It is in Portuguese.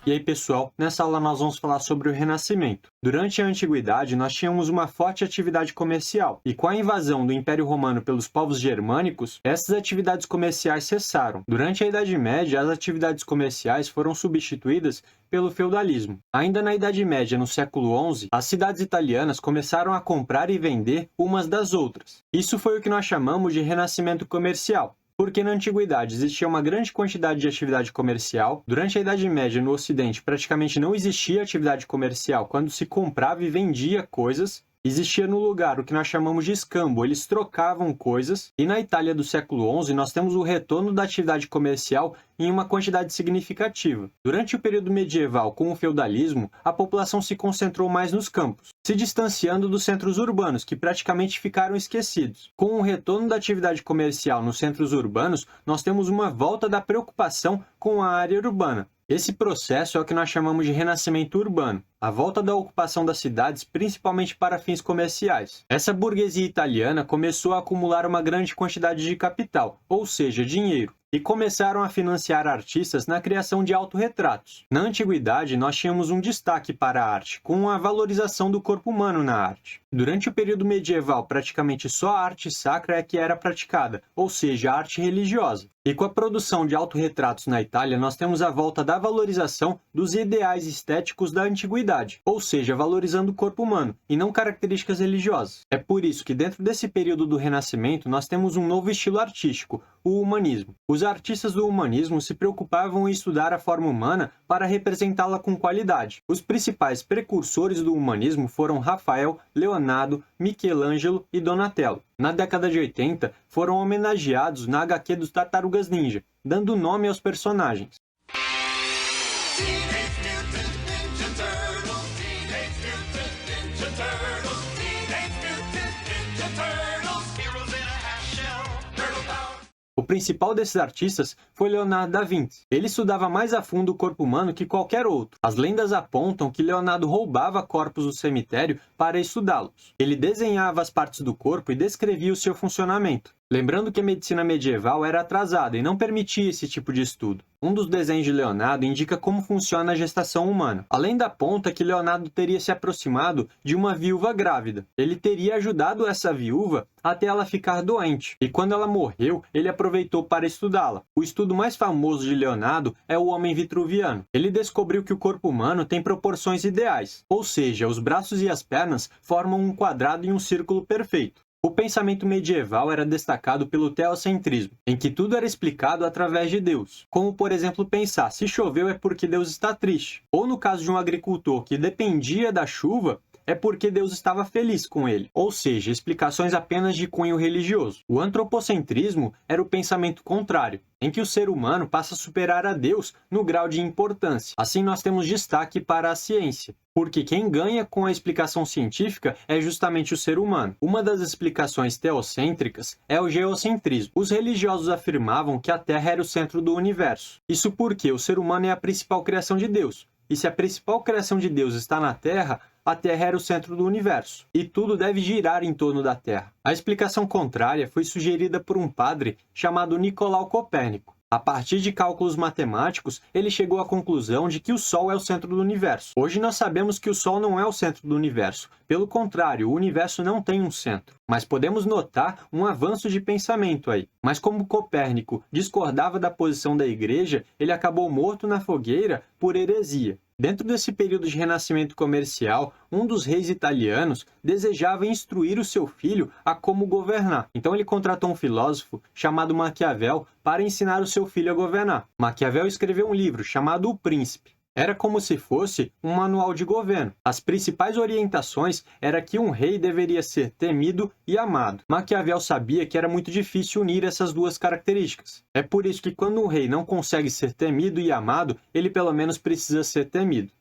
E aí, pessoal, nessa aula nós vamos falar sobre o Renascimento. Durante a Antiguidade, nós tínhamos uma forte atividade comercial, e com a invasão do Império Romano pelos povos germânicos, essas atividades comerciais cessaram. Durante a Idade Média, as atividades comerciais foram substituídas pelo feudalismo. Ainda na Idade Média, no século XI, as cidades italianas começaram a comprar e vender umas das outras. Isso foi o que nós chamamos de Renascimento comercial. Porque na Antiguidade existia uma grande quantidade de atividade comercial, durante a Idade Média no Ocidente praticamente não existia atividade comercial quando se comprava e vendia coisas, existia no lugar o que nós chamamos de escambo, eles trocavam coisas, e na Itália do século XI nós temos o retorno da atividade comercial em uma quantidade significativa. Durante o período medieval com o feudalismo, a população se concentrou mais nos campos, se distanciando dos centros urbanos, que praticamente ficaram esquecidos. Com o retorno da atividade comercial nos centros urbanos, nós temos uma volta da preocupação com a área urbana. Esse processo é o que nós chamamos de renascimento urbano, a volta da ocupação das cidades, principalmente para fins comerciais. Essa burguesia italiana começou a acumular uma grande quantidade de capital, ou seja, dinheiro, e começaram a financiar artistas na criação de autorretratos. Na antiguidade, nós tínhamos um destaque para a arte, com a valorização do corpo humano na arte. Durante o período medieval, praticamente só a arte sacra é que era praticada, ou seja, a arte religiosa. E com a produção de autorretratos na Itália, nós temos a volta da valorização dos ideais estéticos da antiguidade, ou seja, valorizando o corpo humano, e não características religiosas. É por isso que dentro desse período do Renascimento, nós temos um novo estilo artístico, o humanismo. Os artistas do humanismo se preocupavam em estudar a forma humana para representá-la com qualidade. Os principais precursores do humanismo foram Rafael, Leonardo, Michelangelo e Donatello. Na década de 80, foram homenageados na HQ dos Tartarugas Ninja, dando nome aos personagens. O principal desses artistas foi Leonardo da Vinci. Ele estudava mais a fundo o corpo humano que qualquer outro. As lendas apontam que Leonardo roubava corpos do cemitério para estudá-los. Ele desenhava as partes do corpo e descrevia o seu funcionamento. Lembrando que a medicina medieval era atrasada e não permitia esse tipo de estudo. Um dos desenhos de Leonardo indica como funciona a gestação humana. A lenda aponta que Leonardo teria se aproximado de uma viúva grávida. Ele teria ajudado essa viúva até ela ficar doente, e quando ela morreu, ele aproveitou para estudá-la. O estudo mais famoso de Leonardo é o homem vitruviano. Ele descobriu que o corpo humano tem proporções ideais, ou seja, os braços e as pernas formam um quadrado e um círculo perfeito. O pensamento medieval era destacado pelo teocentrismo, em que tudo era explicado através de Deus. Como, por exemplo, pensar, se choveu é porque Deus está triste. Ou no caso de um agricultor que dependia da chuva, é porque Deus estava feliz com ele. Ou seja, explicações apenas de cunho religioso. O antropocentrismo era o pensamento contrário, em que o ser humano passa a superar a Deus no grau de importância. Assim, nós temos destaque para a ciência, porque quem ganha com a explicação científica é justamente o ser humano. Uma das explicações teocêntricas é o geocentrismo. Os religiosos afirmavam que a Terra era o centro do universo. Isso porque o ser humano é a principal criação de Deus. E se a principal criação de Deus está na Terra, a Terra era o centro do universo, e tudo deve girar em torno da Terra. A explicação contrária foi sugerida por um padre chamado Nicolau Copérnico. A partir de cálculos matemáticos, ele chegou à conclusão de que o Sol é o centro do universo. Hoje nós sabemos que o Sol não é o centro do universo. Pelo contrário, o universo não tem um centro. Mas podemos notar um avanço de pensamento aí. Mas como Copérnico discordava da posição da Igreja, ele acabou morto na fogueira por heresia. Dentro desse período de renascimento comercial, um dos reis italianos desejava instruir o seu filho a como governar. Então ele contratou um filósofo chamado Maquiavel para ensinar o seu filho a governar. Maquiavel escreveu um livro chamado O Príncipe. Era como se fosse um manual de governo. As principais orientações era que um rei deveria ser temido e amado. Maquiavel sabia que era muito difícil unir essas duas características. É por isso que quando um rei não consegue ser temido e amado, ele pelo menos precisa ser temido.